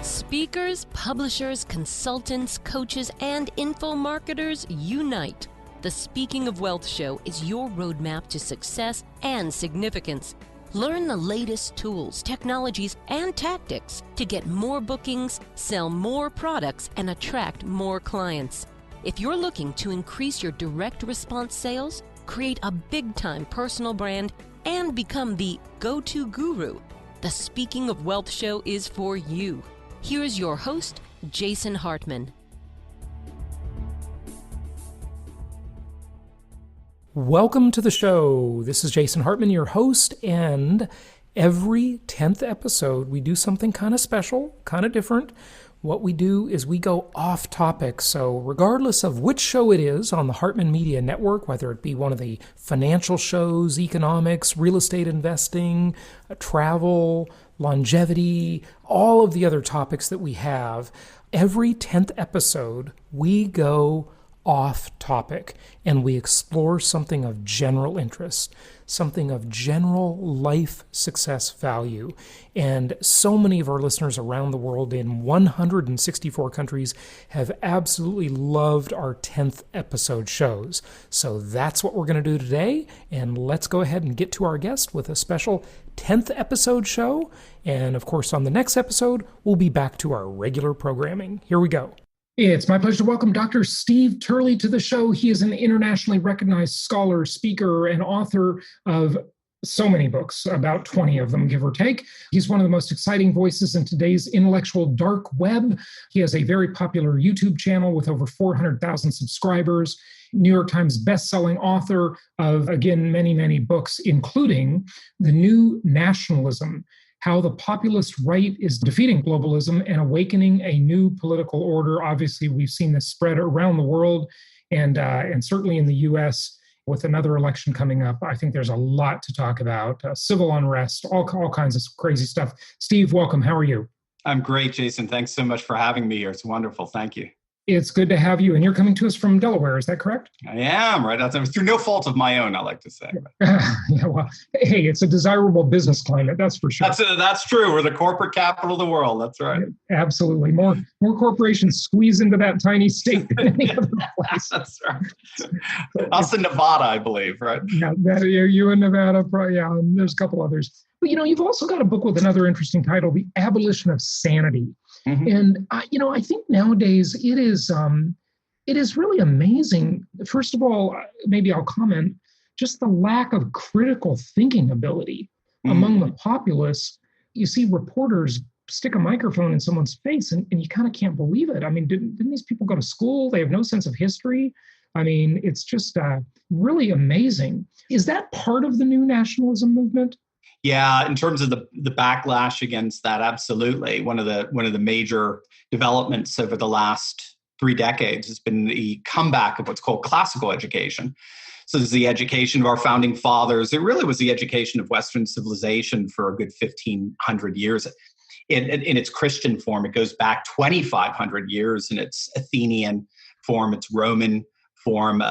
Speakers, publishers, consultants, coaches, and info marketers unite. The Speaking of Wealth Show is your roadmap to success and significance. Learn the latest tools, technologies, and tactics to get more bookings, sell more products, and attract more clients. If you're looking to increase your direct response sales, create a big-time personal brand, and become the go-to guru, the Speaking of Wealth Show is for you. Here's your host, Jason Hartman. Welcome to the show. This is Jason Hartman, your host, and every 10th episode, we do something kind of special, kind of different. What we do is we go off topic. So regardless of which show it is on the Hartman Media Network, whether it be one of the financial shows, economics, real estate investing, travel, longevity, all of the other topics that we have, every 10th episode, we go off topic and we explore something of general interest, something of general life success value. And so many of our listeners around the world in 164 countries have absolutely loved our 10th episode shows. So that's what we're going to do today. And let's go ahead and get to our guest with a special 10th episode show. And of course, on the next episode, we'll be back to our regular programming. Here we go. It's my pleasure to welcome Dr. Steve Turley to the show. He is an internationally recognized scholar, speaker, and author of so many books, about 20 of them, give or take. He's one of the most exciting voices in today's intellectual dark web. He has a very popular YouTube channel with over 400,000 subscribers, New York Times bestselling author of, again, many, many books, including The New Nationalism: How the Populous Right is Defeating Globalism and Awakening a New Political Order. Obviously, we've seen this spread around the world and certainly in the U.S. with another election coming up. I think there's a lot to talk about, civil unrest, all kinds of crazy stuff. Steve, welcome. How are you? I'm great, Jason. Thanks so much for having me here. It's wonderful. Thank you. It's good to have you. And you're coming to us from Delaware, is that correct? I am, right? That's through no fault of my own, I like to say. Yeah, well, hey, it's a desirable business climate, that's for sure. That's true. We're the corporate capital of the world. That's right. Absolutely. More corporations squeeze into that tiny state than any other place. That's right. Us in Nevada, I believe, right? Yeah, you in Nevada, yeah, and there's a couple others. But, you've also got a book with another interesting title, The Abolition of Sanity. Mm-hmm. And, I think nowadays it is really amazing. First of all, maybe I'll comment, just the lack of critical thinking ability among the populace. You see reporters stick a microphone in someone's face and you kind of can't believe it. I mean, didn't these people go to school? They have no sense of history. I mean, it's just really amazing. Is that part of the new nationalism movement? Yeah, in terms of the backlash against that, absolutely. One of the major developments over the last 3 decades has been the comeback of what's called classical education. So this is the education of our founding fathers. It really was the education of Western civilization for a good 1,500 years. In its Christian form, it goes back 2,500 years in its Athenian form, its Roman form,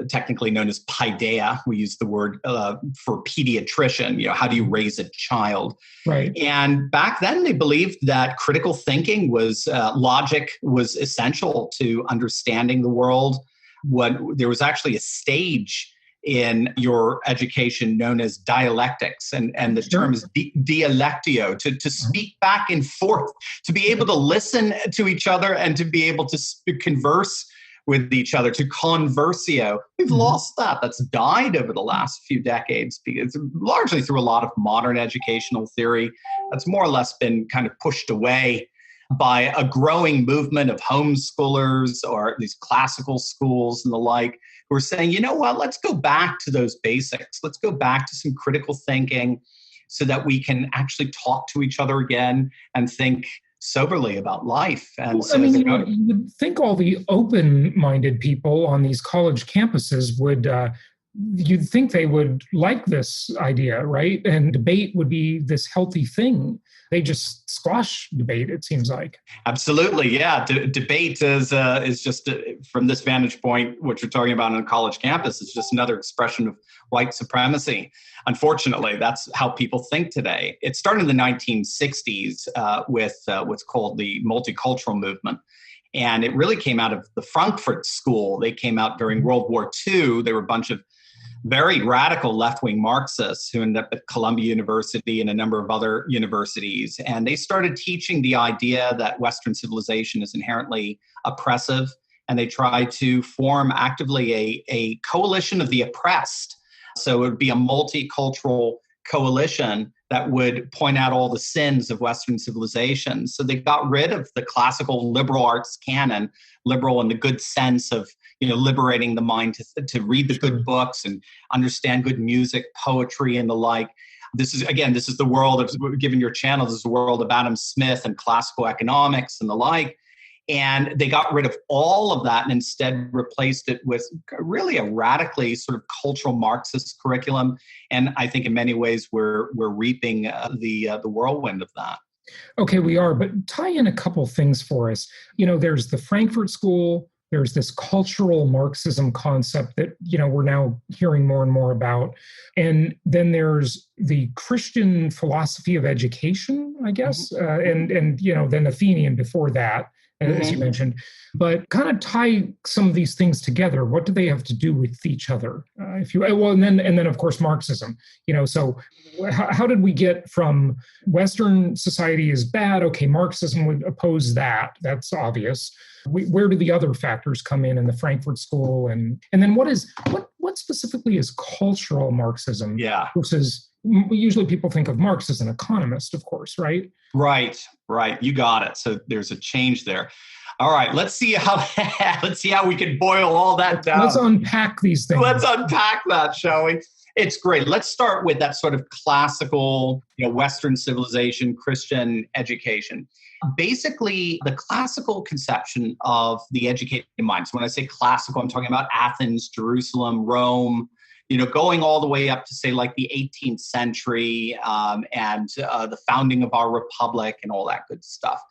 technically known as paideia. We use the word for pediatrician. How do you raise a child? Right. And back then, they believed that critical thinking was logic was essential to understanding the world. There was actually a stage in your education known as dialectics, and the term is dialectio, to speak back and forth, to be able to listen to each other and to be able to converse with each other, to conversio. We've lost that. That's died over the last few decades, because largely through a lot of modern educational theory. That's more or less been kind of pushed away by a growing movement of homeschoolers or these classical schools and the like, who are saying, you know what, let's go back to those basics. Let's go back to some critical thinking so that we can actually talk to each other again and think soberly about life. And so, you would think all the open-minded people on these college campuses would you'd think they would like this idea, right? And debate would be this healthy thing. They just squash debate, it seems like. Absolutely, yeah. Debate is just, from this vantage point, what you're talking about on a college campus is just another expression of white supremacy. Unfortunately, that's how people think today. It started in the 1960s with what's called the multicultural movement. And it really came out of the Frankfurt School. They came out during World War II. They were a bunch of very radical left-wing Marxists who ended up at Columbia University and a number of other universities. And they started teaching the idea that Western civilization is inherently oppressive. And they tried to form actively a coalition of the oppressed. So it would be a multicultural coalition that would point out all the sins of Western civilization. So they got rid of the classical liberal arts canon, liberal in the good sense of, liberating the mind to read the good books and understand good music, poetry, and the like. This is the world of, given your channel, this is the world of Adam Smith and classical economics and the like. And they got rid of all of that and instead replaced it with really a radically sort of cultural Marxist curriculum. And I think in many ways we're reaping the whirlwind of that. Okay, we are, but tie in a couple things for us. There's the Frankfurt School. There's this cultural Marxism concept that, we're now hearing more and more about. And then there's the Christian philosophy of education, I guess, and then Athenian before that, as you mentioned. But kind of tie some of these things together. What do they have to do with each other? And then of course Marxism. So how did we get from Western society is bad? Okay, Marxism would oppose that. That's obvious. Where do the other factors come in the Frankfurt School, and then what specifically is cultural Marxism? Yeah. Versus usually people think of Marx as an economist, of course, right? Right. You got it. So there's a change there. All right, let's see how we can boil all that down. Let's unpack these things. Let's unpack that, shall we? It's great. Let's start with that sort of classical, Western civilization, Christian education. Basically, the classical conception of the educated mind. So when I say classical, I'm talking about Athens, Jerusalem, Rome, going all the way up to, say, like the 18th century and the founding of our republic and all that good stuff.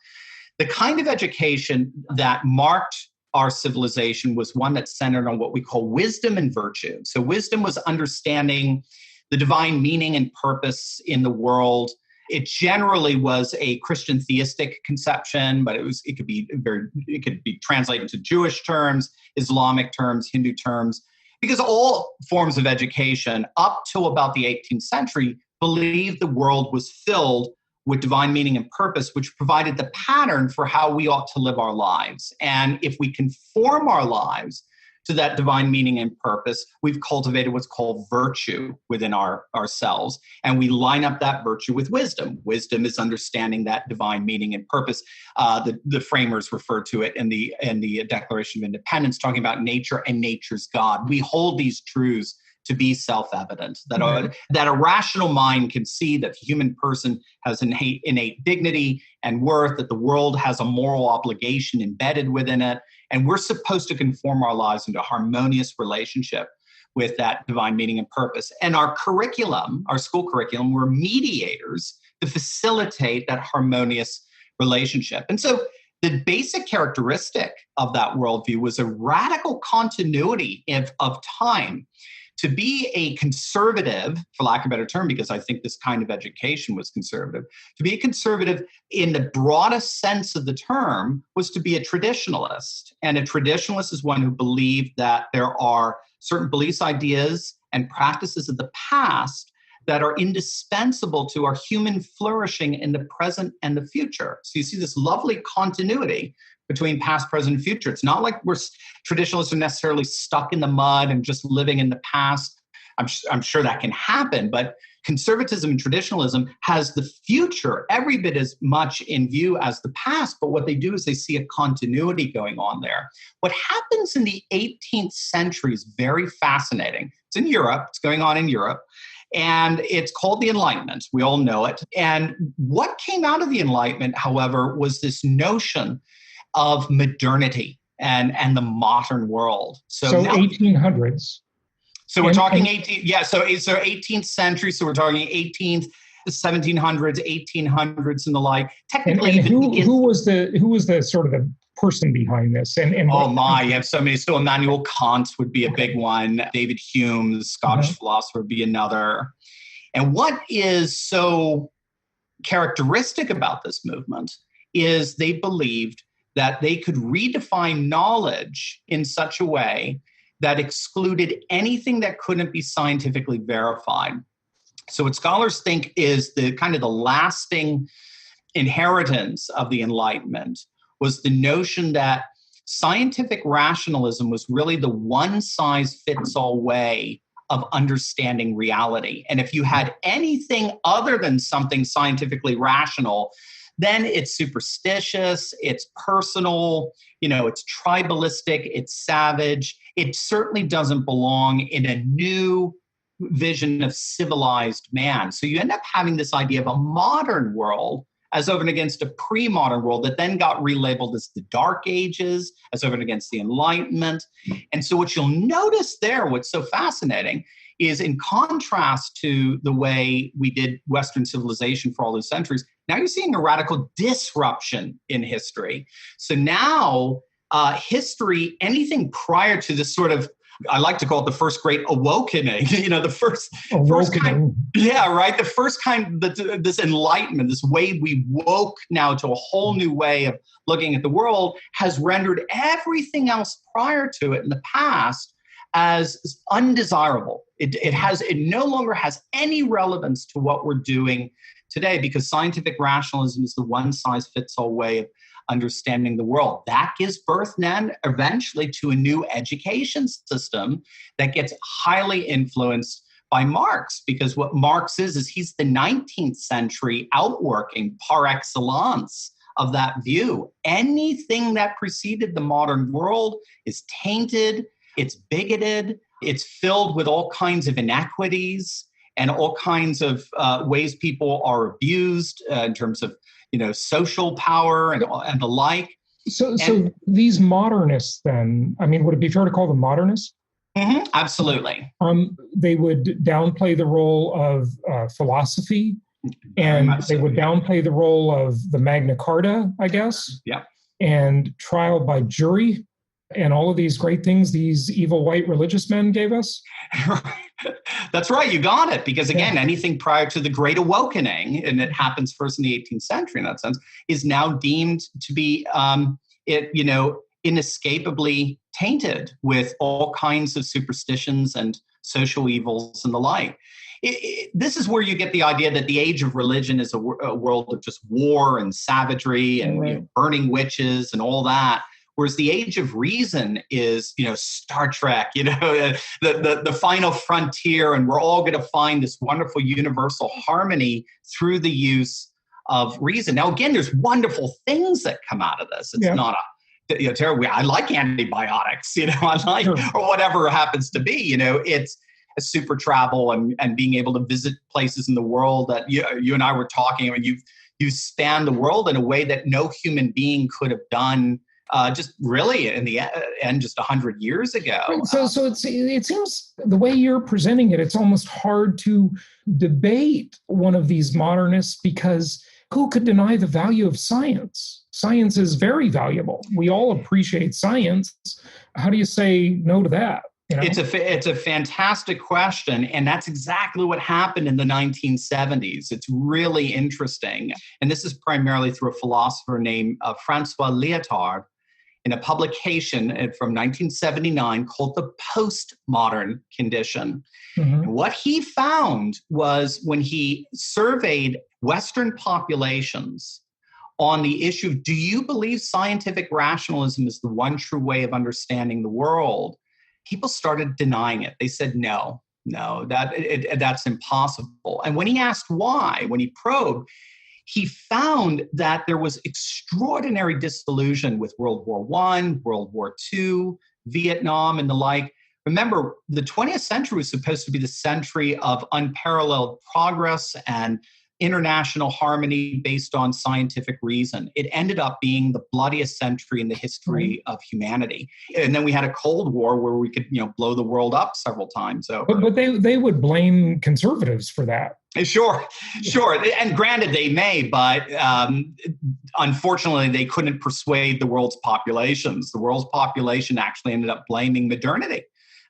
The kind of education that marked our civilization was one that centered on what we call wisdom and virtue. So wisdom was understanding the divine meaning and purpose in the world. It generally was a Christian theistic conception, but it could be translated into Jewish terms, Islamic terms, Hindu terms, because all forms of education up to about the 18th century believed the world was filled with divine meaning and purpose, which provided the pattern for how we ought to live our lives. And if we conform our lives to that divine meaning and purpose, we've cultivated what's called virtue within ourselves. And we line up that virtue with wisdom. Wisdom is understanding that divine meaning and purpose. The framers refer to it in the Declaration of Independence, talking about nature and nature's God. We hold these truths to be self-evident, that a rational mind can see that the human person has innate dignity and worth, that the world has a moral obligation embedded within it, and we're supposed to conform our lives into a harmonious relationship with that divine meaning and purpose. And our curriculum, our school curriculum, we're mediators to facilitate that harmonious relationship. And so the basic characteristic of that worldview was a radical continuity of time. To be a conservative, for lack of a better term, because I think this kind of education was conservative, to be a conservative in the broadest sense of the term was to be a traditionalist. And a traditionalist is one who believed that there are certain beliefs, ideas, and practices of the past that are indispensable to our human flourishing in the present and the future. So you see this lovely continuity between past, present, and future. It's not like traditionalists are necessarily stuck in the mud and just living in the past. I'm sure that can happen, but conservatism and traditionalism has the future every bit as much in view as the past, but what they do is they see a continuity going on there. What happens in the 18th century is very fascinating. It's in Europe. It's going on in Europe. And it's called the Enlightenment. We all know it. And what came out of the Enlightenment, however, was this notion of modernity and the modern world. So 1800s. So we're talking 18th, yeah. So 18th century. So we're talking 18th, 1700s, 1800s, and the like. Technically, who was the sort of the person behind this? And you have so many. So Immanuel Kant would be a big one. David Hume, the Scottish philosopher, would be another. And what is so characteristic about this movement is they believed that they could redefine knowledge in such a way that excluded anything that couldn't be scientifically verified. So what scholars think is the kind of the lasting inheritance of the Enlightenment was the notion that scientific rationalism was really the one-size-fits-all way of understanding reality. And if you had anything other than something scientifically rational, then it's superstitious, it's personal, it's tribalistic, it's savage. It certainly doesn't belong in a new vision of civilized man. So you end up having this idea of a modern world as over and against a pre-modern world that then got relabeled as the Dark Ages, as over and against the Enlightenment. And so what you'll notice there, what's so fascinating, is in contrast to the way we did Western civilization for all those centuries, now you're seeing a radical disruption in history. So now history, anything prior to this sort of, I like to call it the first great awakening, the first kind, the first kind, this enlightenment, this way we woke now to a whole new way of looking at the world has rendered everything else prior to it in the past as undesirable. It no longer has any relevance to what we're doing today because scientific rationalism is the one-size-fits-all way of understanding the world. That gives birth then eventually to a new education system that gets highly influenced by Marx, because what Marx is he's the 19th century outworking par excellence of that view. Anything that preceded the modern world is tainted, it's bigoted, it's filled with all kinds of inequities and all kinds of ways people are abused in terms of social power and the like. So these modernists then, would it be fair to call them modernists? Mm-hmm, absolutely. They would downplay the role of philosophy, and they would downplay the role of the Magna Carta, I guess. Yeah. And trial by jury, and all of these great things these evil white religious men gave us. That's right. You got it. Because again, anything prior to the Great Awakening, and it happens first in the 18th century in that sense, is now deemed to be, inescapably tainted with all kinds of superstitions and social evils and the like. This is where you get the idea that the age of religion is a world of just war and savagery and burning witches and all that. Whereas the age of reason is, Star Trek, the final frontier, and we're all going to find this wonderful universal harmony through the use of reason. Now, again, there's wonderful things that come out of this. It's not terrible. I like antibiotics, or whatever it happens to be. It's a super travel and being able to visit places in the world that you and I were talking. You span the world in a way that no human being could have done. Just really in the end, just 100 years ago. Right. So it seems the way you're presenting it, it's almost hard to debate one of these modernists, because who could deny the value of science? Science is very valuable. We all appreciate science. How do you say no to that? It's a fantastic question, and that's exactly what happened in the 1970s. It's really interesting, and this is primarily through a philosopher named Francois Lyotard, in a publication from 1979 called The Postmodern Condition. Mm-hmm. And what he found was when he surveyed Western populations on the issue, do you believe scientific rationalism is the one true way of understanding the world? People started denying it. They said, no, that's impossible. And when he asked why, when he probed, he found that there was extraordinary disillusion with World War I, World War II, Vietnam, and the like. Remember, the 20th century was supposed to be the century of unparalleled progress and international harmony based on scientific reason. It ended up being the bloodiest century in the history of humanity. And then we had a Cold War where we could, blow the world up several times over. But they would blame conservatives for that. Sure. And granted, they may, but unfortunately, they couldn't persuade the world's populations. The world's population actually ended up blaming modernity.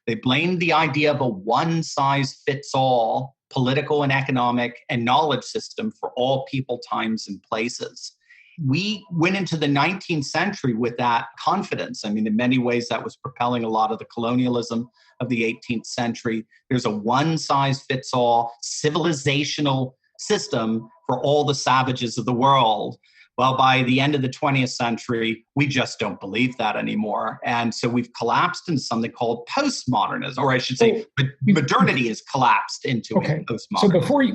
They blamed the idea of a one-size-fits-all political and economic and knowledge system for all people, times, and places. We went into the 19th century with that confidence. I mean, in many ways, that was propelling a lot of the colonialism of the 18th century. There's a one-size-fits-all civilizational system for all the savages of the world. Well, by the end of the 20th century, we just don't believe that anymore. And so we've collapsed into something called post-modernism, or I should say modernity has collapsed into postmodernism. So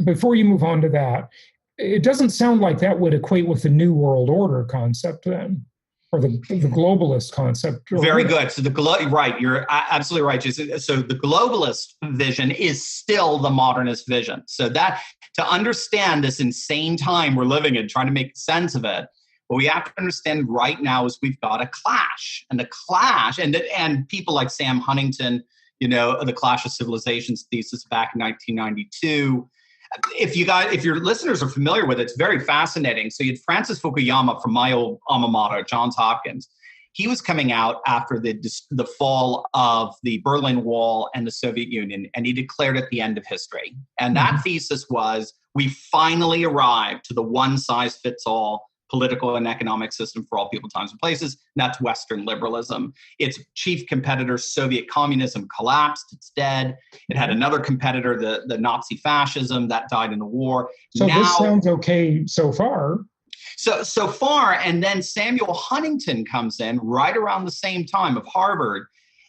before you move on to that, it doesn't sound like that would equate with the New World Order concept then, or the globalist concept. Very good. So right, you're absolutely right, Jason. So the globalist vision is still the modernist vision. So that to understand this insane time we're living in, trying to make sense of it, what we have to understand right now is we've got a clash, and and people like Sam Huntington, the Clash of Civilizations thesis back in 1992. If your listeners are familiar with it, it's very fascinating. So you had Francis Fukuyama from my old alma mater, Johns Hopkins. He was coming out after the fall of the Berlin Wall and the Soviet Union, and he declared it the end of history. And that thesis was, we finally arrived to the one-size-fits-all political and economic system for all people, times, and places. And that's Western liberalism. Its chief competitor, Soviet communism, collapsed. It's dead. It had another competitor, the Nazi fascism, that died in the war. So now, this sounds okay so far. So far, and then Samuel Huntington comes in right around the same time, of Harvard,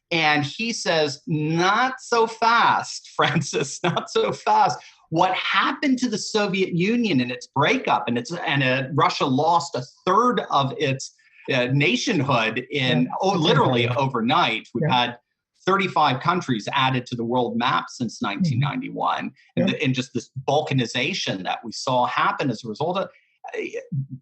and he says, not so fast, Francis, not so fast. What happened to the Soviet Union and its breakup, and Russia lost a third of its nationhood literally overnight. We've had 35 countries added to the world map since 1991, and just this balkanization that we saw happen as a result of.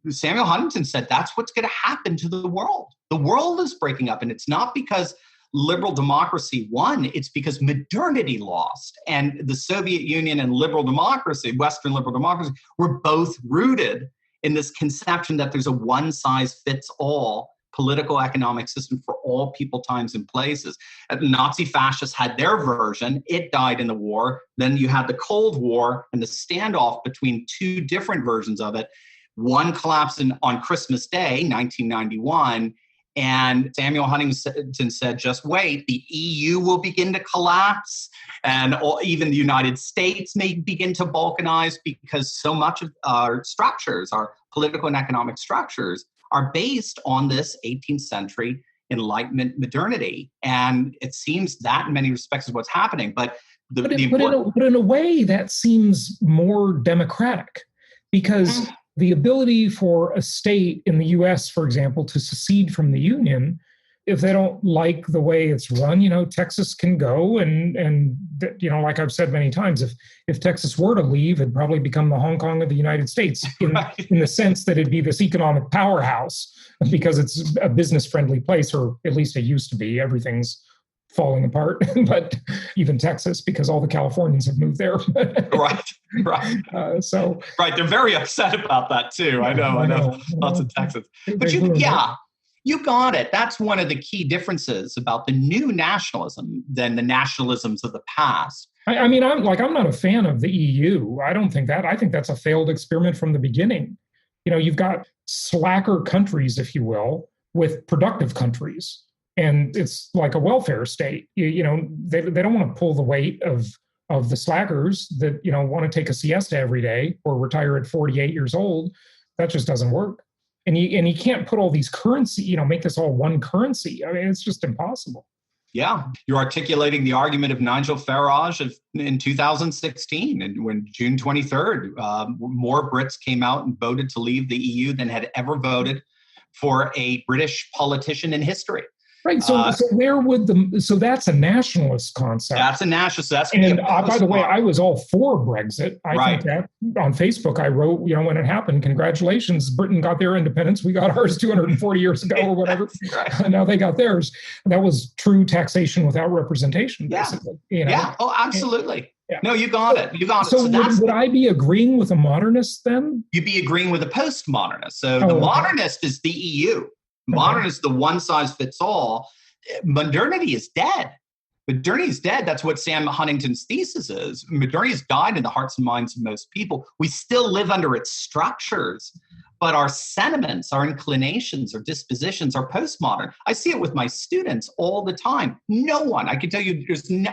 Samuel Huntington said that's what's going to happen to the world. The world is breaking up, and it's not because liberal democracy won, it's because modernity lost. And the Soviet Union and liberal democracy, Western liberal democracy, were both rooted in this conception that there's a one-size-fits-all political economic system for all people, times, and places. Nazi fascists had their version. It died in the war. Then you had the Cold War and the standoff between two different versions of it. One collapsed on Christmas Day, 1991, and Samuel Huntington said, just wait, the EU will begin to collapse, and even the United States may begin to balkanize, because so much of our structures, our political and economic structures, are based on this 18th century Enlightenment modernity. And it seems that in many respects is what's happening. But in a way, that seems more democratic, because the ability for a state in the U.S., for example, to secede from the Union, if they don't like the way it's run, Texas can go and like I've said many times, if Texas were to leave, it'd probably become the Hong Kong of the United States in the sense that it'd be this economic powerhouse because it's a business-friendly place, or at least it used to be. Everything's falling apart, but even Texas, because all the Californians have moved there. Right. Right, they're very upset about that too. I know. Lots of Texans. But you got it. That's one of the key differences about the new nationalism than the nationalisms of the past. I'm not a fan of the EU. I don't think that. I think that's a failed experiment from the beginning. You've got slacker countries, if you will, with productive countries. And it's like a welfare state. They don't want to pull the weight of the slackers that, want to take a siesta every day or retire at 48 years old. That just doesn't work. And you can't put all these currency, make this all one currency. I mean, it's just impossible. Yeah. You're articulating the argument of Nigel Farage in 2016. And when June 23rd, more Brits came out and voted to leave the EU than had ever voted for a British politician in history. Right. So where would so that's a nationalist concept. That's a nationalist. That's and by the way, I was all for Brexit. I think that on Facebook, I wrote, when it happened, congratulations, Britain got their independence. We got ours 240 years ago or whatever. Now they got theirs. That was true taxation without representation, basically. Yeah. Oh, absolutely. No, you got it. You got it. So would I be agreeing with a modernist then? You'd be agreeing with a post-modernist. So the modernist is the EU. Modernist is the one-size-fits-all. Modernity is dead. Modernity is dead. That's what Sam Huntington's thesis is. Modernity has died in the hearts and minds of most people. We still live under its structures, but our sentiments, our inclinations, our dispositions are postmodern. I see it with my students all the time. No one, I can tell you,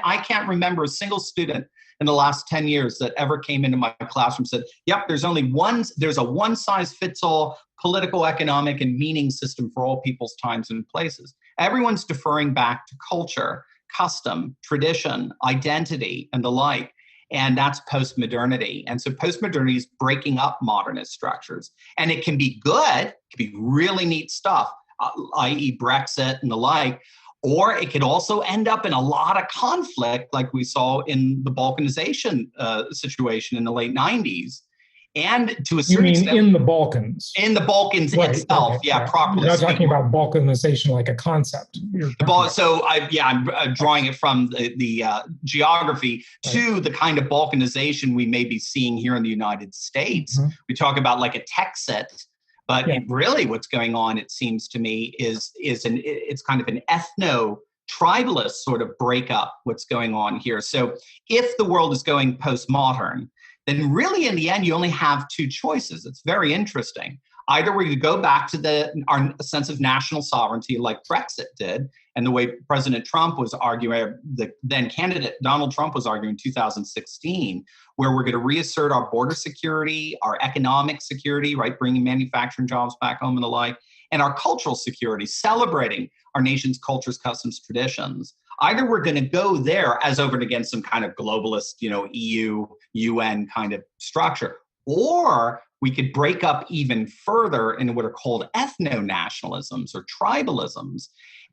I can't remember a single student in the last 10 years that ever came into my classroom and said, yep, there's a one-size-fits-all political, economic, and meaning system for all people's times and places. Everyone's deferring back to culture, custom, tradition, identity, and the like. And that's post-modernity. And so post-modernity is breaking up modernist structures. And it can be good, it can be really neat stuff, i.e. Brexit and the like, or it could also end up in a lot of conflict like we saw in the Balkanization situation in the late 90s. And to a certain extent, in the Balkans? In the Balkans itself, properly. You're not talking about balkanization like a concept. I'm drawing it from the geography to the kind of balkanization we may be seeing here in the United States. Mm-hmm. We talk about like a Texit, but really what's going on, it seems to me, it's kind of an ethno-tribalist sort of breakup what's going on here. So if the world is going postmodern, then really in the end, you only have two choices. It's very interesting. Either we could go back to our sense of national sovereignty like Brexit did, and the way President Trump was arguing, the then candidate Donald Trump was arguing in 2016, where we're going to reassert our border security, our economic security, right, bringing manufacturing jobs back home and the like, and our cultural security, celebrating our nation's cultures, customs, traditions. Either we're going to go there as over and against some kind of globalist, EU, UN kind of structure, or we could break up even further into what are called ethno-nationalisms or tribalisms.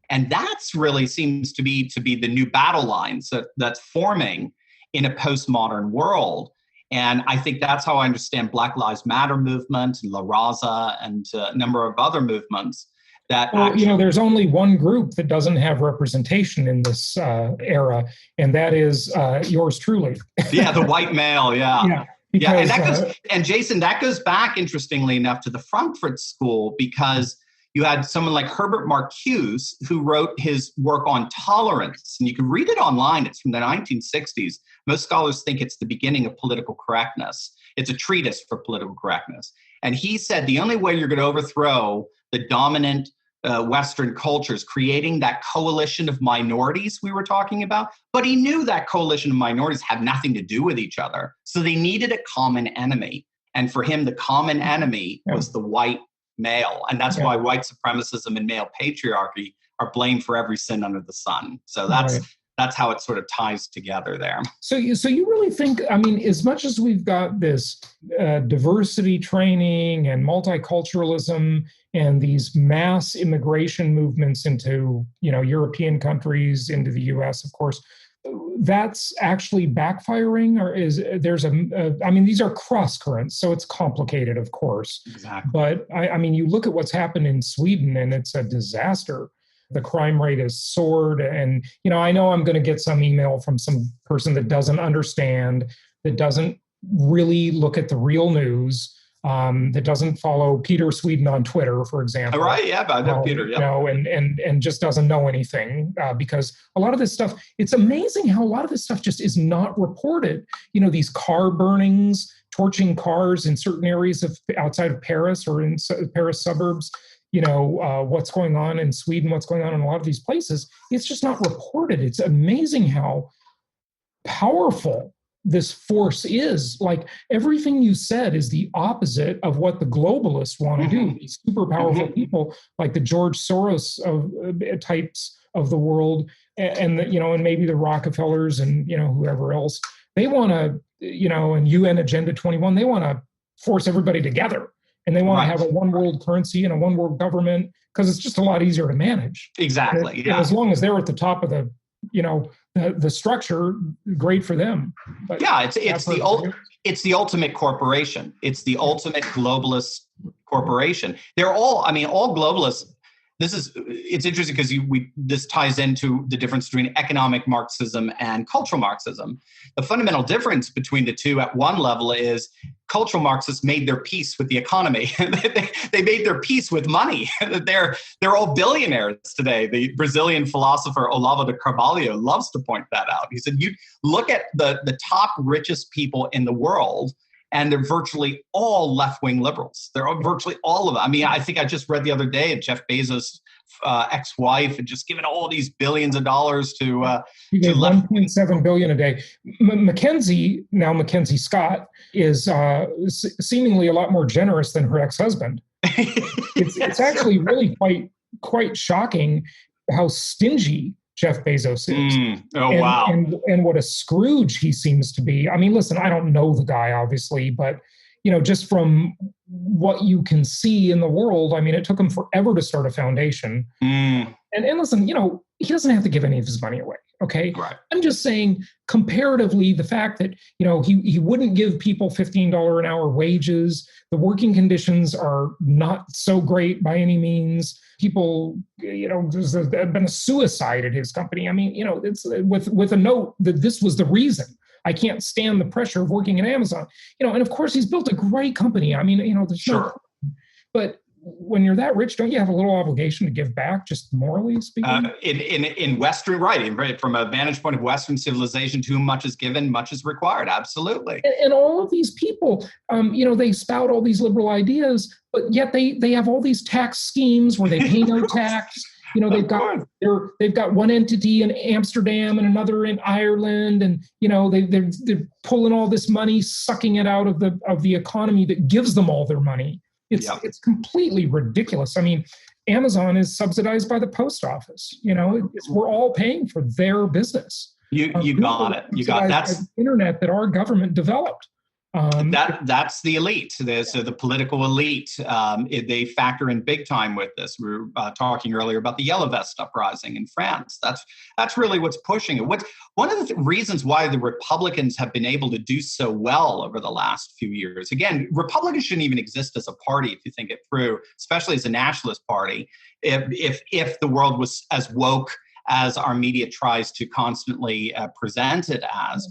And that's really seems to be the new battle lines that's forming in a postmodern world. And I think that's how I understand Black Lives Matter movement and La Raza and a number of other movements. There's only one group that doesn't have representation in this era, and that is yours truly. The white male, Because, and Jason, that goes back, interestingly enough, to the Frankfurt School, because you had someone like Herbert Marcuse who wrote his work on tolerance, and you can read it online. It's from the 1960s. Most scholars think it's the beginning of political correctness. It's a treatise for political correctness. And he said the only way you're going to overthrow the dominant Western cultures, creating that coalition of minorities we were talking about. But he knew that coalition of minorities had nothing to do with each other. So they needed a common enemy. And for him, the common enemy was the white male. And that's why white supremacism and male patriarchy are blamed for every sin under the sun. So that's how it sort of ties together there. So you really think, as much as we've got this diversity training and multiculturalism and these mass immigration movements into, European countries, into the US, of course, that's actually backfiring, or these are cross currents, so it's complicated, of course. Exactly. But you look at what's happened in Sweden and it's a disaster. The crime rate has soared. And, I know I'm going to get some email from some person that doesn't understand, that doesn't really look at the real news, that doesn't follow Peter Sweden on Twitter, for example. All right, about Peter, and just doesn't know anything because a lot of this stuff, it's amazing how a lot of this stuff just is not reported. These car burnings, torching cars in certain areas outside of Paris or in Paris suburbs, what's going on in Sweden, what's going on in a lot of these places, it's just not reported. It's amazing how powerful this force is. Like everything you said is the opposite of what the globalists want to do. These super powerful people like the George Soros types of the world and maybe the Rockefellers and, whoever else, they want to, and UN Agenda 21, they want to force everybody together and they want to Right. have a one world currency and a one world government because it's just a lot easier to manage. Exactly. And as long as they're at the top of the, the structure, great for them. But yeah, it's the ultimate corporation. It's the ultimate globalist corporation. They're all, all globalists. It's interesting because this ties into the difference between economic Marxism and cultural Marxism. The fundamental difference between the two at one level is cultural Marxists made their peace with the economy. They made their peace with money. They're all billionaires today. The Brazilian philosopher Olavo de Carvalho loves to point that out. He said, you look at the top richest people in the world, and they're virtually all left-wing liberals. They're virtually all of them. I think I just read the other day that Jeff Bezos' ex-wife had just given all these billions of dollars to he gave $1.7 billion a day. Mackenzie Scott is seemingly a lot more generous than her ex-husband. It's actually really quite shocking how stingy Jeff Bezos is. Wow. And what a Scrooge he seems to be. Listen, I don't know the guy, obviously, but, just from what you can see in the world, it took him forever to start a foundation. And listen, he doesn't have to give any of his money away. Okay. Right. I'm just saying, comparatively, the fact that, he wouldn't give people $15 an hour wages. The working conditions are not so great by any means. People, there's been a suicide at his company. It's with a note that this was the reason. I can't stand the pressure of working at Amazon. And of course he's built a great company. There's sure. But when you're that rich, don't you have a little obligation to give back, just morally speaking? In Western, right, from a vantage point of Western civilization, to whom much is given, much is required. Absolutely. And all of these people, they spout all these liberal ideas, but yet they have all these tax schemes where they pay no tax. They've got one entity in Amsterdam and another in Ireland, and they're pulling all this money, sucking it out of the economy that gives them all their money. It's completely ridiculous. Amazon is subsidized by the post office. We're all paying for their business. You got it. You got that's the internet that our government developed. That's the elite. So the political elite. They factor in big time with this. We were talking earlier about the Yellow Vest uprising in France. That's really what's pushing it. One of the reasons why the Republicans have been able to do so well over the last few years. Again, Republicans shouldn't even exist as a party if you think it through, especially as a nationalist party. If the world was as woke as our media tries to constantly present it as.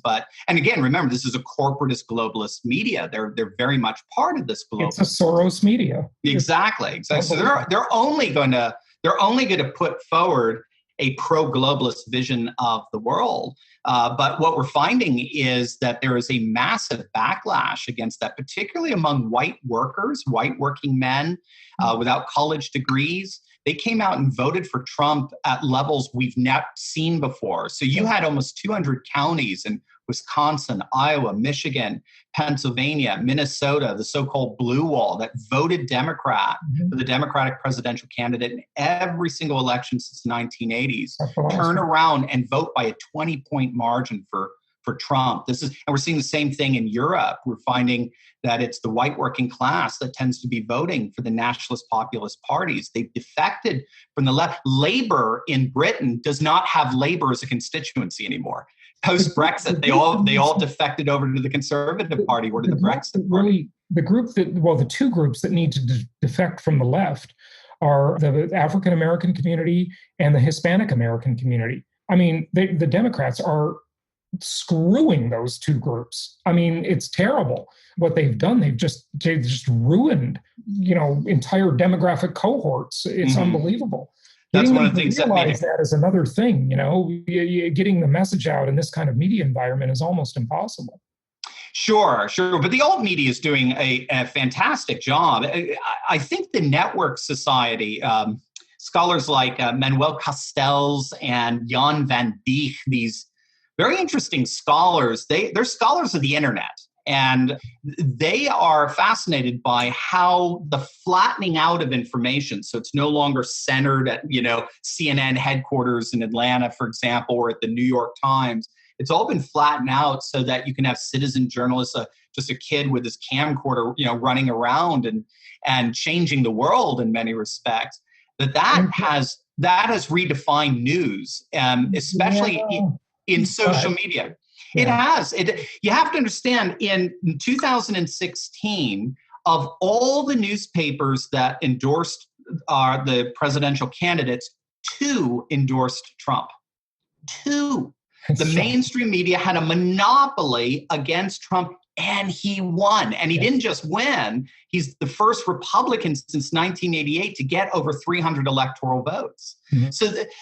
And again, remember, this is a corporatist globalist media. They're very much part of this globalist. It's a Soros media. Exactly. So they're only going to put forward a pro-globalist vision of the world. But what we're finding is that there is a massive backlash against that, particularly among white workers, white working men without college degrees. They came out and voted for Trump at levels we've not seen before. So you had almost 200 counties in Wisconsin, Iowa, Michigan, Pennsylvania, Minnesota, the so-called blue wall that voted Democrat for the Democratic presidential candidate in every single election since the 1980s. Turn around and vote by a 20-point margin for Trump. And we're seeing the same thing in Europe. We're finding that it's the white working class that tends to be voting for the nationalist populist parties. They've defected from the left. Labor in Britain does not have Labor as a constituency anymore. Post-Brexit, they all defected over to the Conservative Party or to the Brexit Party. The two groups that need to defect from the left are the African American community and the Hispanic American community. The Democrats are screwing those two groups. It's terrible what they've done. They've just ruined, entire demographic cohorts. It's unbelievable. That's one of the things that is another thing. Getting the message out in this kind of media environment is almost impossible. Sure. But the alt media is doing a fantastic job. I think the network society, scholars like Manuel Castells and Jan van Dijk, these very interesting scholars, they're scholars of the internet. And they are fascinated by how the flattening out of information, so it's no longer centered at, CNN headquarters in Atlanta, for example, or at the New York Times. It's all been flattened out so that you can have citizen journalists, just a kid with his camcorder, running around and changing the world in many respects. That has redefined news, especially in social media. Yeah. It has. You have to understand, in 2016, of all the newspapers that endorsed the presidential candidates, 2 endorsed Trump. 2. The mainstream media had a monopoly against Trump, and he won. And he didn't just win. He's the first Republican since 1988 to get over 300 electoral votes. Mm-hmm.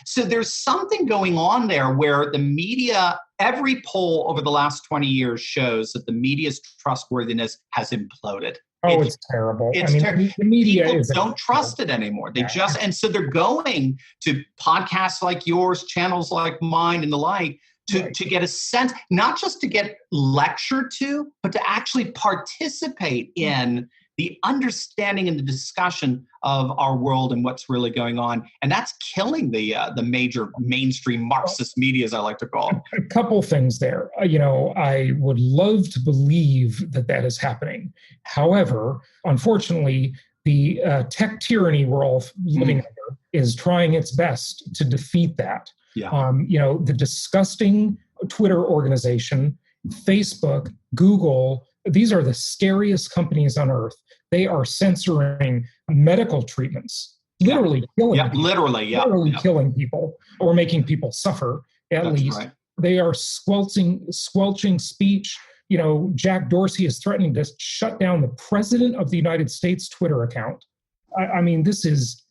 So there's something going on there where the media, every poll over the last 20 years shows that the media's trustworthiness has imploded. It's terrible. The media people don't trust it anymore. And so they're going to podcasts like yours, channels like mine, and the like, to get a sense, not just to get lectured to, but to actually participate in the understanding and the discussion of our world and what's really going on. And that's killing the major mainstream Marxist media, as I like to call them. A couple things there. I would love to believe that is happening. However, unfortunately, the tech tyranny we're all living under is trying its best to defeat that. Yeah. The disgusting Twitter organization, Facebook, Google, these are the scariest companies on earth. They are censoring medical treatments, literally killing people. Killing people or making people suffer, at least. Right. They are squelching speech. Jack Dorsey is threatening to shut down the president of the United States Twitter account. I mean, this is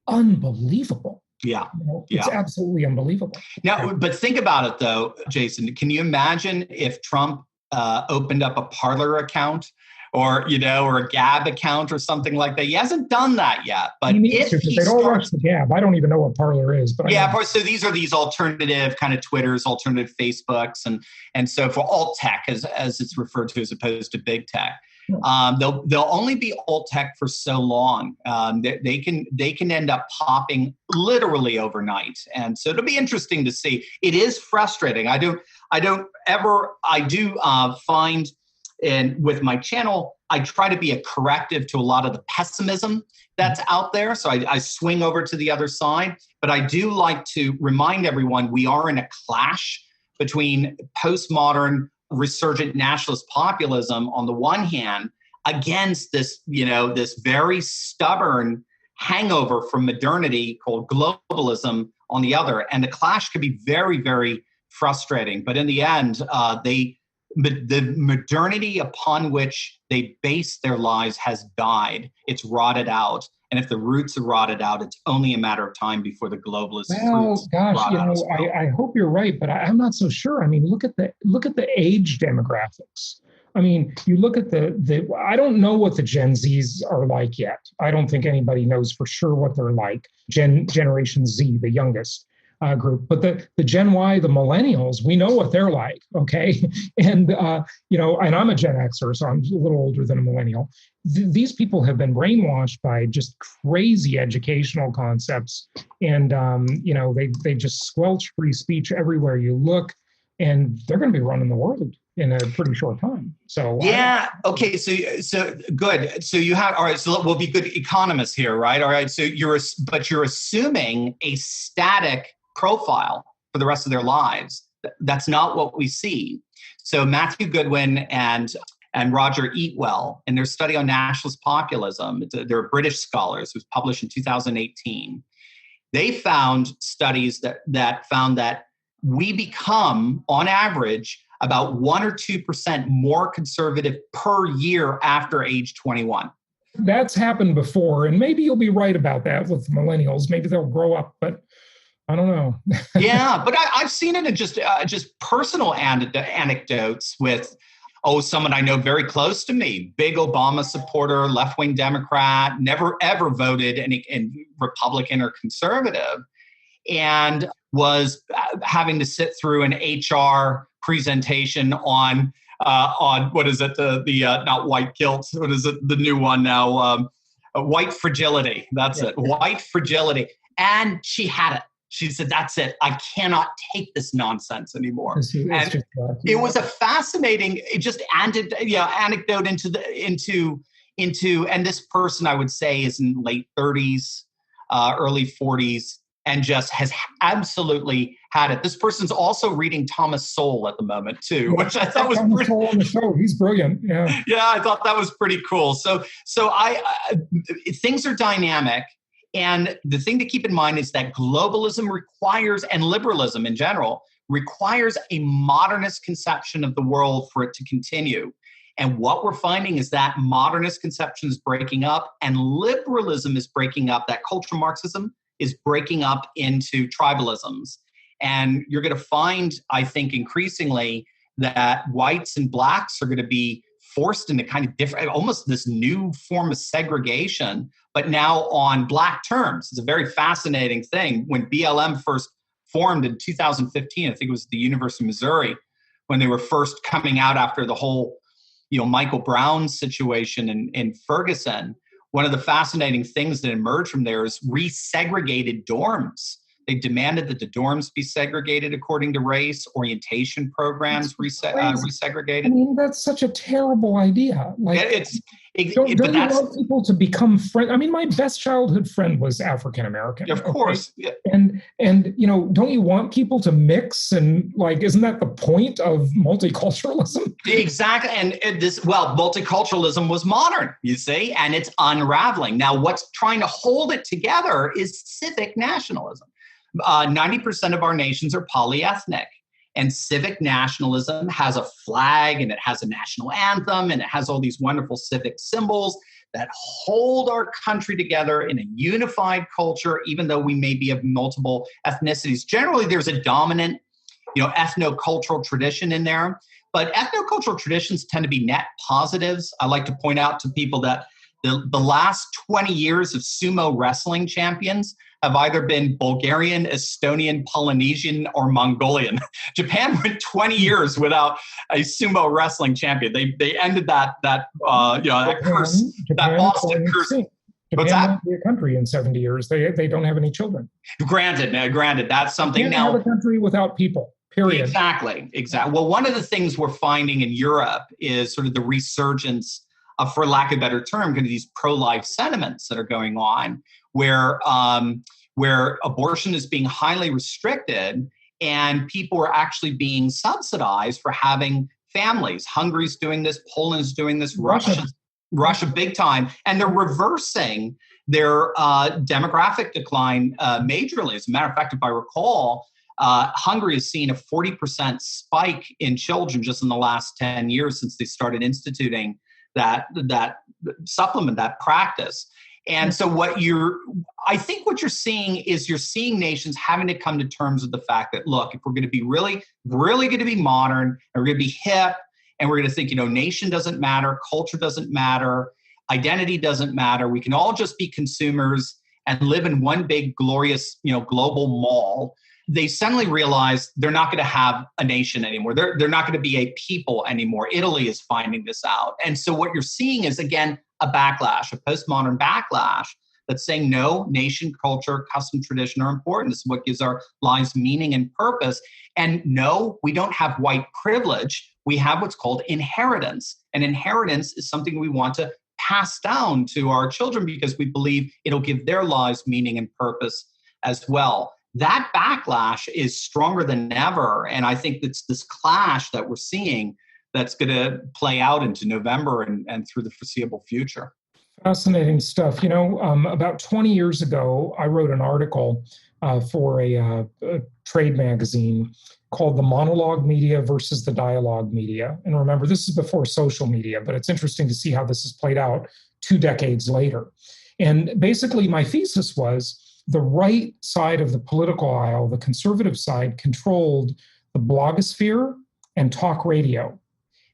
unbelievable. Yeah. It's absolutely unbelievable. Now, but think about it, though, Jason. Can you imagine if Trump opened up a Parler account or a Gab account or something like that? He hasn't done that yet. But if he starts the Gab, I don't even know what Parler is. But so these are these alternative kind of Twitters, alternative Facebooks, and so for alt tech, as it's referred to, as opposed to big tech. They'll only be alt tech for so long. They can end up popping literally overnight, and so it'll be interesting to see. It is frustrating. I do find, and with my channel, I try to be a corrective to a lot of the pessimism that's out there. So I swing over to the other side, but I do like to remind everyone we are in a clash between postmodern resurgent nationalist populism on the one hand against this very stubborn hangover from modernity called globalism on the other. And the clash could be very, very frustrating. But in the end, the modernity upon which they base their lives has died. It's rotted out. And if the roots are rotted out, it's only a matter of time before the globalists. I hope you're right, but I'm not so sure. I mean, look at the age demographics. I mean, you look at I don't know what the Gen Zs are like yet. I don't think anybody knows for sure what they're like. Generation Z, the youngest group, but the Gen Y, the millennials, we know what they're like. Okay. And, and I'm a Gen Xer, so I'm a little older than a millennial. These people have been brainwashed by just crazy educational concepts. And, they just squelch free speech everywhere you look, and they're going to be running the world in a pretty short time. So okay. So good. So you have, all right. So we'll be good economists here, right? All right. So you're assuming a static profile for the rest of their lives. That's not what we see. So Matthew Goodwin and Roger Eatwell, in their study on nationalist populism, they're British scholars, it was published in 2018. They found studies that found that we become, on average, about 1 or 2% more conservative per year after age 21. That's happened before, and maybe you'll be right about that with millennials. Maybe they'll grow up, but I don't know. Yeah, but I've seen it in just personal anecdotes with someone I know very close to me, big Obama supporter, left-wing Democrat, never ever voted in Republican or conservative, and was having to sit through an HR presentation on what is it, the not white guilt, what is it, the new one now, white fragility. That's it, white fragility, and she had it. She said, "That's it. I cannot take this nonsense anymore." It's it was a fascinating, anecdote into, and this person I would say is in late 30s, early 40s, and just has absolutely had it. This person's also reading Thomas Sowell at the moment too, which I thought was Thomas Sowell on the show. He's brilliant. Yeah, I thought that was pretty cool. So things are dynamic. And the thing to keep in mind is that globalism requires, and liberalism in general, requires a modernist conception of the world for it to continue. And what we're finding is that modernist conception is breaking up, and liberalism is breaking up. That cultural Marxism is breaking up into tribalisms. And you're going to find, I think, increasingly that whites and blacks are going to be forced into kind of different, almost this new form of segregation, but now on black terms. It's a very fascinating thing. When BLM first formed in 2015, I think it was the University of Missouri, when they were first coming out after the whole, Michael Brown situation in Ferguson, one of the fascinating things that emerged from there is resegregated dorms. They demanded that the dorms be segregated according to race, orientation programs resegregated. I mean, that's such a terrible idea. Like, don't you want people to become friends? I mean, my best childhood friend was African American. Of course. Yeah. And don't you want people to mix? And isn't that the point of multiculturalism? Exactly. And multiculturalism was modern, you see, and it's unraveling. Now, what's trying to hold it together is civic nationalism. 90% of our nations are polyethnic, and civic nationalism has a flag, and it has a national anthem, and it has all these wonderful civic symbols that hold our country together in a unified culture, even though we may be of multiple ethnicities. Generally, there's a dominant, ethno-cultural tradition in there, but ethno-cultural traditions tend to be net positives. I like to point out to people that the last 20 years of sumo wrestling champions have either been Bulgarian, Estonian, Polynesian, or Mongolian. Japan went 20 years without a sumo wrestling champion. They ended that curse, that Boston curse. What's that? Japan won't be a country in 70 years. They don't have any children. Granted, that's something. You can't have a country without people. Period. Exactly. Well, one of the things we're finding in Europe is sort of the resurgence of, for lack of a better term, kind of these pro-life sentiments that are going on, where abortion is being highly restricted and people are actually being subsidized for having families. Hungary's doing this, Poland's doing this, Russia big time, and they're reversing their demographic decline majorly. As a matter of fact, if I recall, Hungary has seen a 40% spike in children just in the last 10 years since they started instituting that supplement, that practice. And so I think what you're seeing is nations having to come to terms with the fact that, look, if we're going to be really, really going to be modern, and we're going to be hip, and we're going to think, nation doesn't matter, culture doesn't matter, identity doesn't matter, we can all just be consumers and live in one big glorious, global mall. They suddenly realize they're not going to have a nation anymore. They're not going to be a people anymore. Italy is finding this out. And so what you're seeing is, again, a backlash, a postmodern backlash that's saying, no, nation, culture, custom, tradition are important. This is what gives our lives meaning and purpose. And no, we don't have white privilege. We have what's called inheritance. And inheritance is something we want to pass down to our children because we believe it'll give their lives meaning and purpose as well. That backlash is stronger than ever. And I think it's this clash that we're seeing that's going to play out into November and through the foreseeable future. Fascinating stuff. About 20 years ago, I wrote an article for a trade magazine called The Monologue Media versus the Dialogue Media. And remember, this is before social media, but it's interesting to see how this has played out 2 decades later. And basically, my thesis was the right side of the political aisle, the conservative side, controlled the blogosphere and talk radio.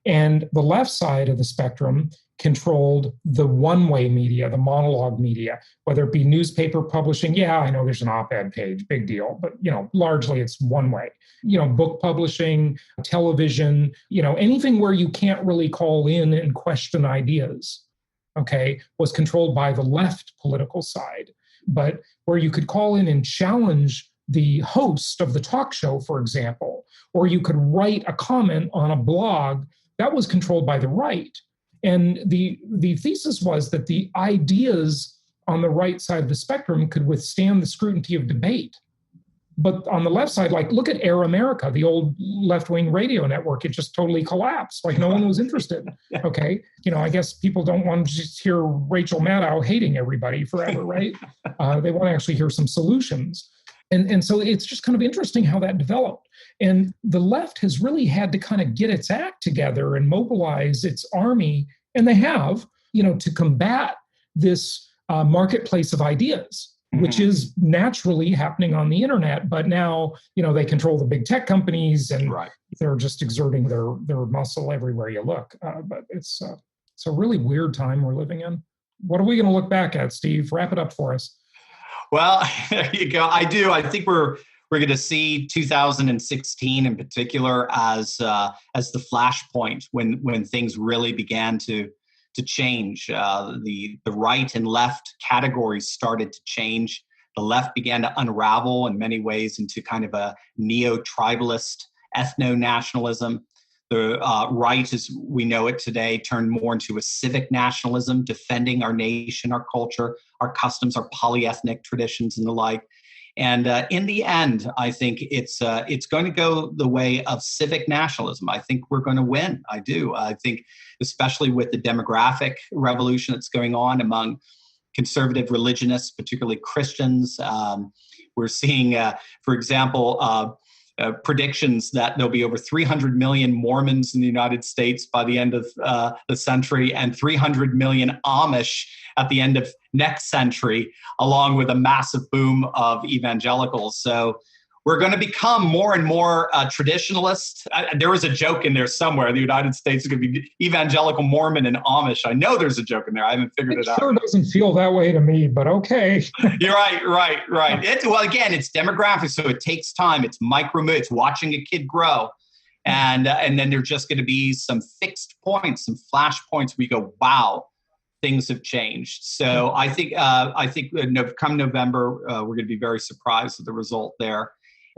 And the left side of the spectrum controlled the one-way media, the monologue media, whether it be newspaper publishing. Yeah, I know there's an op-ed page, big deal, but largely it's one way. Book publishing, television, anything where you can't really call in and question ideas, was controlled by the left political side. But where you could call in and challenge the host of the talk show, for example, or you could write a comment on a blog, that was controlled by the right. And the thesis was that the ideas on the right side of the spectrum could withstand the scrutiny of debate. But on the left side, like, look at Air America, the old left-wing radio network. It just totally collapsed. Like, no one was interested. Okay. I guess people don't want to just hear Rachel Maddow hating everybody forever, right? They want to actually hear some solutions. And so it's just kind of interesting how that developed. And the left has really had to kind of get its act together and mobilize its army, and they have, to combat this marketplace of ideas, which is naturally happening on the internet. But now, they control the big tech companies, and they're just exerting their muscle everywhere you look. But it's a really weird time we're living in. What are we going to look back at, Steve? Wrap it up for us. Well, there you go. I do. I think we're going to see 2016 in particular as the flashpoint when things really began to change. The right and left categories started to change. The left began to unravel in many ways into kind of a neo-tribalist ethno-nationalism. The right, as we know it today, turned more into a civic nationalism, defending our nation, our culture, our customs, our polyethnic traditions, and the like. And in the end, I think it's going to go the way of civic nationalism. I think we're going to win. I do. I think, especially with the demographic revolution that's going on among conservative religionists, particularly Christians. We're seeing, for example, predictions that there'll be over 300 million Mormons in the United States by the end of the century, and 300 million Amish at the end of next century, along with a massive boom of evangelicals. So we're going to become more and more traditionalist. There was a joke in there somewhere. The United States is going to be evangelical, Mormon, and Amish. I know there's a joke in there. I haven't figured it out. It sure doesn't feel that way to me, but okay. You're right. Well, again, it's demographic, so it takes time. It's it's watching a kid grow. And then there's just going to be some fixed points, some flash points where you go, wow, things have changed. So I think come November, we're going to be very surprised at the result there.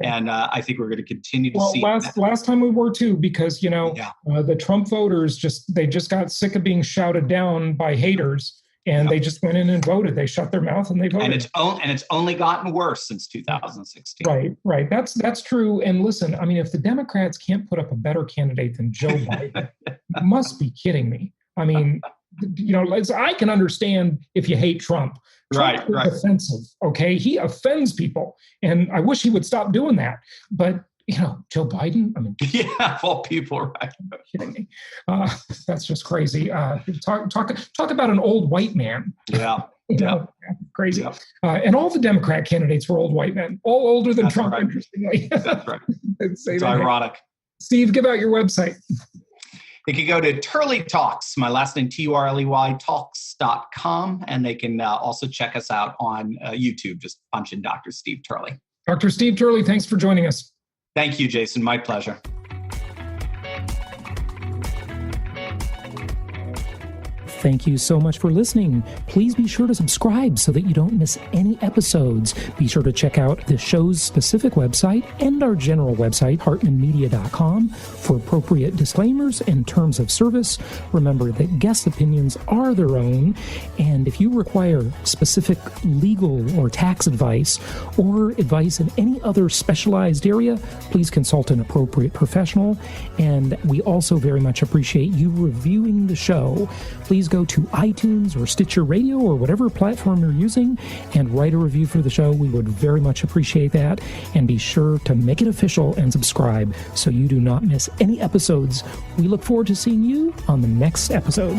And I think we're going to continue to see. Last time we were too, because the Trump voters just got sick of being shouted down by haters, and they just went in and voted. They shut their mouth and they voted. And it's only gotten worse since 2016. Right. That's true. And listen, I mean, if the Democrats can't put up a better candidate than Joe Biden, you must be kidding me. I mean, I can understand if you hate Trump. Trump is offensive, okay? He offends people, and I wish he would stop doing that. But, Joe Biden, I mean... Yeah, of all people, right. Kidding me. That's just crazy. Talk about an old white man. Yeah. Crazy. Yeah. And all the Democrat candidates were old white men, all older than Trump, right. Interestingly. That's right. It's ironic. Steve, give out your website. They can go to Turley Talks, my last name, Turley, talks.com, and they can also check us out on YouTube. Just punch in Dr. Steve Turley. Dr. Steve Turley, thanks for joining us. Thank you, Jason. My pleasure. Thank you so much for listening. Please be sure to subscribe so that you don't miss any episodes. Be sure to check out the show's specific website and our general website, hartmanmedia.com, for appropriate disclaimers and terms of service. Remember that guest opinions are their own, and if you require specific legal or tax advice or advice in any other specialized area, please consult an appropriate professional. And we also very much appreciate you reviewing the show. Please go to iTunes or Stitcher Radio or whatever platform you're using and write a review for the show. We would very much appreciate that. And be sure to make it official and subscribe so you do not miss any episodes. We look forward to seeing you on the next episode.